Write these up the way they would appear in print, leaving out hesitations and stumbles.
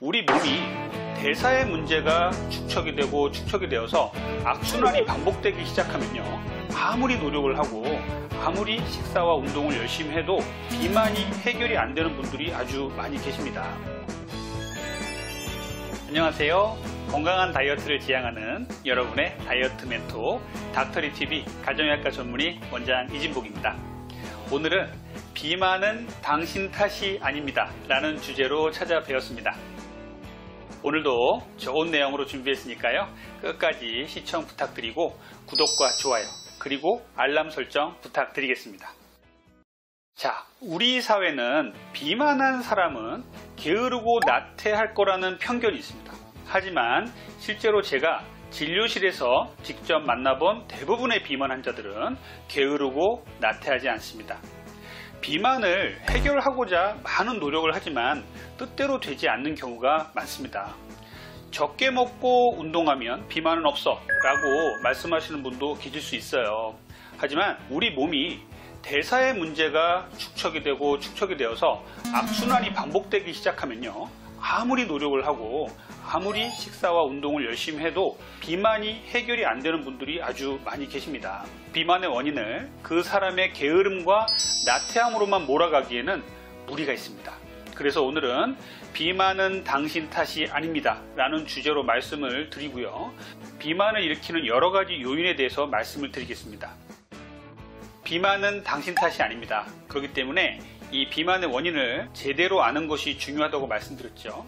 우리 몸이 대사의 문제가 축적이 되어서 악순환이 반복되기 시작하면요, 아무리 노력을 하고 아무리 식사와 운동을 열심히 해도 비만이 해결이 안 되는 분들이 아주 많이 계십니다. 안녕하세요. 건강한 다이어트를 지향하는 여러분의 다이어트 멘토 닥터리TV 가정의학과 전문의 원장 이진복입니다. 오늘은 비만은 당신 탓이 아닙니다 라는 주제로 찾아뵈었습니다. 오늘도 좋은 내용으로 준비했으니까요, 끝까지 시청 부탁드리고 구독과 좋아요 그리고 알람 설정 부탁드리겠습니다. 자, 우리 사회는 비만한 사람은 게으르고 나태할 거라는 편견이 있습니다. 하지만 실제로 제가 진료실에서 직접 만나본 대부분의 비만 환자들은 게으르고 나태하지 않습니다. 비만을 해결하고자 많은 노력을 하지만 뜻대로 되지 않는 경우가 많습니다. 적게 먹고 운동하면 비만은 없어 라고 말씀하시는 분도 계실 수 있어요. 하지만 우리 몸이 대사의 문제가 축적이 되어서 악순환이 반복되기 시작하면요, 아무리 노력을 하고 아무리 식사와 운동을 열심히 해도 비만이 해결이 안 되는 분들이 아주 많이 계십니다. 비만의 원인을 그 사람의 게으름과 나태함으로만 몰아가기에는 무리가 있습니다. 그래서 오늘은 비만은 당신 탓이 아닙니다 라는 주제로 말씀을 드리고요, 비만을 일으키는 여러 가지 요인에 대해서 말씀을 드리겠습니다. 비만은 당신 탓이 아닙니다. 그렇기 때문에 이 비만의 원인을 제대로 아는 것이 중요하다고 말씀드렸죠.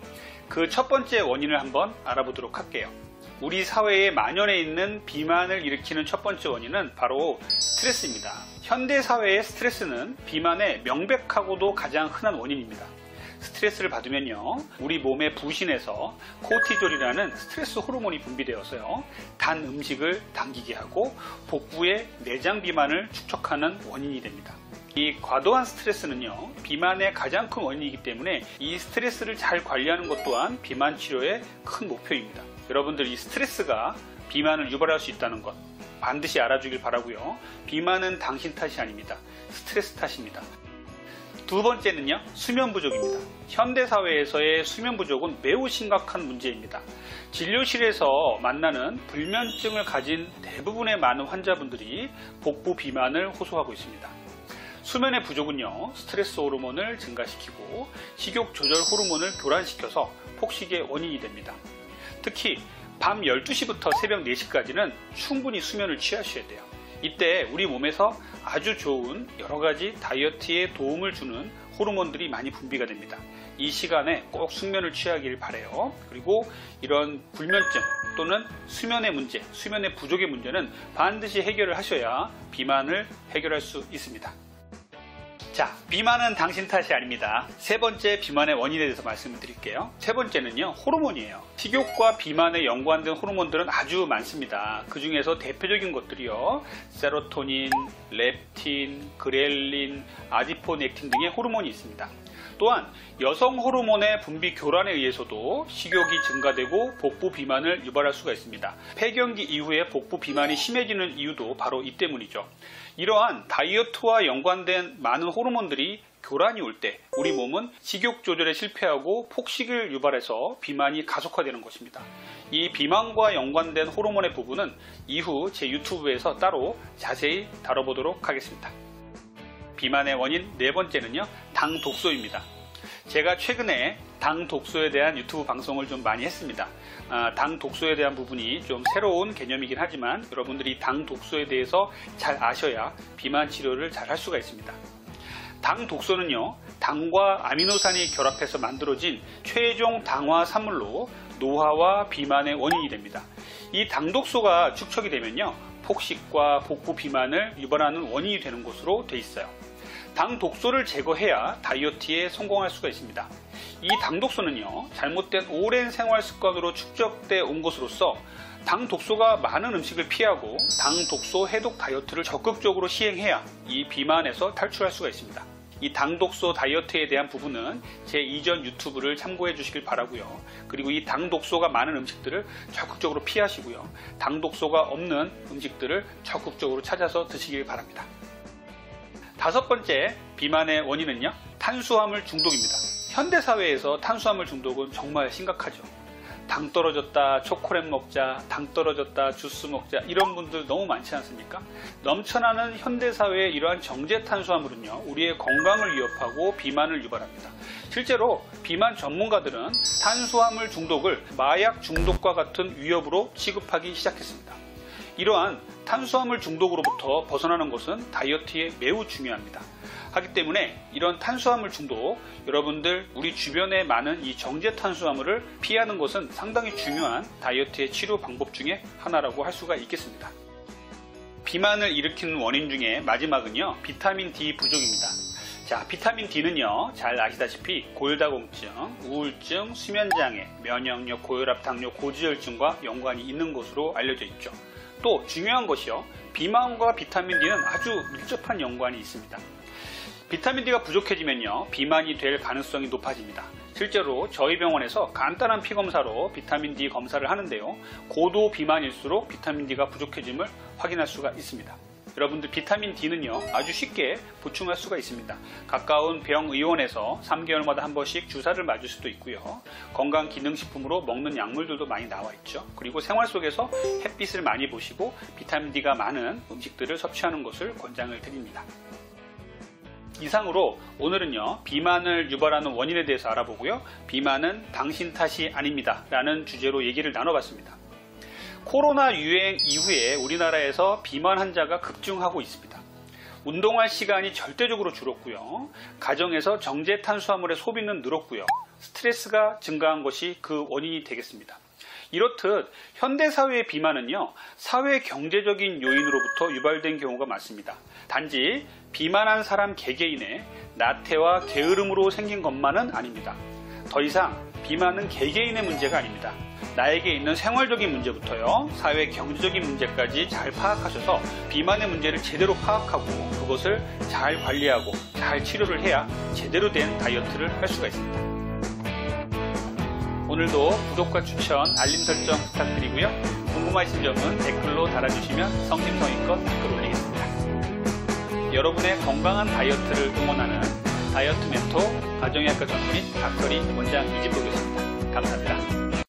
그 첫 번째 원인을 한번 알아보도록 할게요. 우리 사회에 만연해 있는 비만을 일으키는 첫 번째 원인은 바로 스트레스입니다. 현대 사회의 스트레스는 비만의 명백하고도 가장 흔한 원인입니다. 스트레스를 받으면요, 우리 몸의 부신에서 코티졸이라는 스트레스 호르몬이 분비되어서요, 단 음식을 당기게 하고 복부의 내장 비만을 축적하는 원인이 됩니다. 이 과도한 스트레스는요, 비만의 가장 큰 원인이기 때문에 이 스트레스를 잘 관리하는 것 또한 비만 치료의 큰 목표입니다. 여러분들 이 스트레스가 비만을 유발할 수 있다는 것 반드시 알아주길 바라고요. 비만은 당신 탓이 아닙니다. 스트레스 탓입니다. 두 번째는요, 수면 부족입니다. 현대사회에서의 수면 부족은 매우 심각한 문제입니다. 진료실에서 만나는 불면증을 가진 대부분의 많은 환자분들이 복부 비만을 호소하고 있습니다. 수면의 부족은요, 스트레스 호르몬을 증가시키고 식욕 조절 호르몬을 교란시켜서 폭식의 원인이 됩니다. 특히 밤 12시부터 새벽 4시까지는 충분히 수면을 취하셔야 돼요. 이때 우리 몸에서 아주 좋은 여러가지 다이어트에 도움을 주는 호르몬들이 많이 분비가 됩니다. 이 시간에 꼭 숙면을 취하길 바라요. 그리고 이런 불면증 또는 수면의 문제, 수면의 부족의 문제는 반드시 해결을 하셔야 비만을 해결할 수 있습니다. 자, 비만은 당신 탓이 아닙니다. 세 번째 비만의 원인에 대해서 말씀을 드릴게요. 세 번째는요, 호르몬이에요. 식욕과 비만에 연관된 호르몬들은 아주 많습니다. 그 중에서 대표적인 것들이요, 세로토닌, 렙틴, 그렐린, 아디포넥틴 등의 호르몬이 있습니다. 또한 여성 호르몬의 분비 교란에 의해서도 식욕이 증가되고 복부 비만을 유발할 수가 있습니다. 폐경기 이후에 복부 비만이 심해지는 이유도 바로 이 때문이죠. 이러한 다이어트와 연관된 많은 호르몬들이 교란이 올 때 우리 몸은 식욕 조절에 실패하고 폭식을 유발해서 비만이 가속화되는 것입니다. 이 비만과 연관된 호르몬의 부분은 이후 제 유튜브에서 따로 자세히 다뤄보도록 하겠습니다. 비만의 원인 네 번째는요, 당 독소입니다. 제가 최근에 당 독소에 대한 유튜브 방송을 좀 많이 했습니다. 당 독소에 대한 부분이 좀 새로운 개념이긴 하지만 여러분들이 당 독소에 대해서 잘 아셔야 비만 치료를 잘 할 수가 있습니다. 당 독소는요, 당과 아미노산이 결합해서 만들어진 최종 당화 산물로 노화와 비만의 원인이 됩니다. 이 당 독소가 축적이 되면요, 폭식과 복부 비만을 유발하는 원인이 되는 것으로 돼 있어요. 당 독소를 제거해야 다이어트에 성공할 수가 있습니다. 이 당 독소는요, 잘못된 오랜 생활 습관으로 축적돼 온 것으로서 당 독소가 많은 음식을 피하고 당 독소 해독 다이어트를 적극적으로 시행해야 이 비만에서 탈출할 수가 있습니다. 이 당 독소 다이어트에 대한 부분은 제 이전 유튜브를 참고해 주시길 바라고요. 그리고 이 당 독소가 많은 음식들을 적극적으로 피하시고요, 당 독소가 없는 음식들을 적극적으로 찾아서 드시길 바랍니다. 다섯 번째 비만의 원인은요, 탄수화물 중독입니다. 현대사회에서 탄수화물 중독은 정말 심각하죠. 당 떨어졌다, 초콜릿 먹자, 당 떨어졌다, 주스 먹자, 이런 분들 너무 많지 않습니까? 넘쳐나는 현대사회의 이러한 정제 탄수화물은요, 우리의 건강을 위협하고 비만을 유발합니다. 실제로 비만 전문가들은 탄수화물 중독을 마약 중독과 같은 위협으로 취급하기 시작했습니다. 이러한 탄수화물 중독으로부터 벗어나는 것은 다이어트에 매우 중요합니다. 하기 때문에 이런 탄수화물 중독, 여러분들 우리 주변에 많은 이 정제 탄수화물을 피하는 것은 상당히 중요한 다이어트의 치료 방법 중에 하나라고 할 수가 있겠습니다. 비만을 일으키는 원인 중에 마지막은요, 비타민 D 부족입니다. 자, 비타민 D는요, 잘 아시다시피 골다공증, 우울증, 수면장애, 면역력, 고혈압, 당뇨, 고지혈증과 연관이 있는 것으로 알려져 있죠. 또 중요한 것이요, 비만과 비타민 D는 아주 밀접한 연관이 있습니다. 비타민 D가 부족해지면요, 비만이 될 가능성이 높아집니다. 실제로 저희 병원에서 간단한 피검사로 비타민 D 검사를 하는데요, 고도 비만일수록 비타민 D가 부족해짐을 확인할 수가 있습니다. 여러분들 비타민 D는요, 아주 쉽게 보충할 수가 있습니다. 가까운 병의원에서 3개월마다 한 번씩 주사를 맞을 수도 있고요, 건강기능식품으로 먹는 약물들도 많이 나와 있죠. 그리고 생활 속에서 햇빛을 많이 보시고 비타민 D가 많은 음식들을 섭취하는 것을 권장을 드립니다. 이상으로 오늘은요, 비만을 유발하는 원인에 대해서 알아보고요, 비만은 당신 탓이 아닙니다 라는 주제로 얘기를 나눠봤습니다. 코로나 유행 이후에 우리나라에서 비만 환자가 급증하고 있습니다. 운동할 시간이 절대적으로 줄었고요, 가정에서 정제 탄수화물의 소비는 늘었고요, 스트레스가 증가한 것이 그 원인이 되겠습니다. 이렇듯 현대사회의 비만은요, 사회 경제적인 요인으로부터 유발된 경우가 많습니다. 단지 비만한 사람 개개인의 나태와 게으름으로 생긴 것만은 아닙니다. 더 이상 비만은 개개인의 문제가 아닙니다. 나에게 있는 생활적인 문제부터요, 사회 경제적인 문제까지 잘 파악하셔서 비만의 문제를 제대로 파악하고 그것을 잘 관리하고 잘 치료를 해야 제대로 된 다이어트를 할 수가 있습니다. 오늘도 구독과 추천, 알림 설정 부탁드리고요. 궁금하신 점은 댓글로 달아주시면 성심성의껏 댓글 올리겠습니다. 여러분의 건강한 다이어트를 응원하는 다이어트 멘토, 가정의학과 전문의 닥터리 원장 이진복이었습니다. 감사합니다.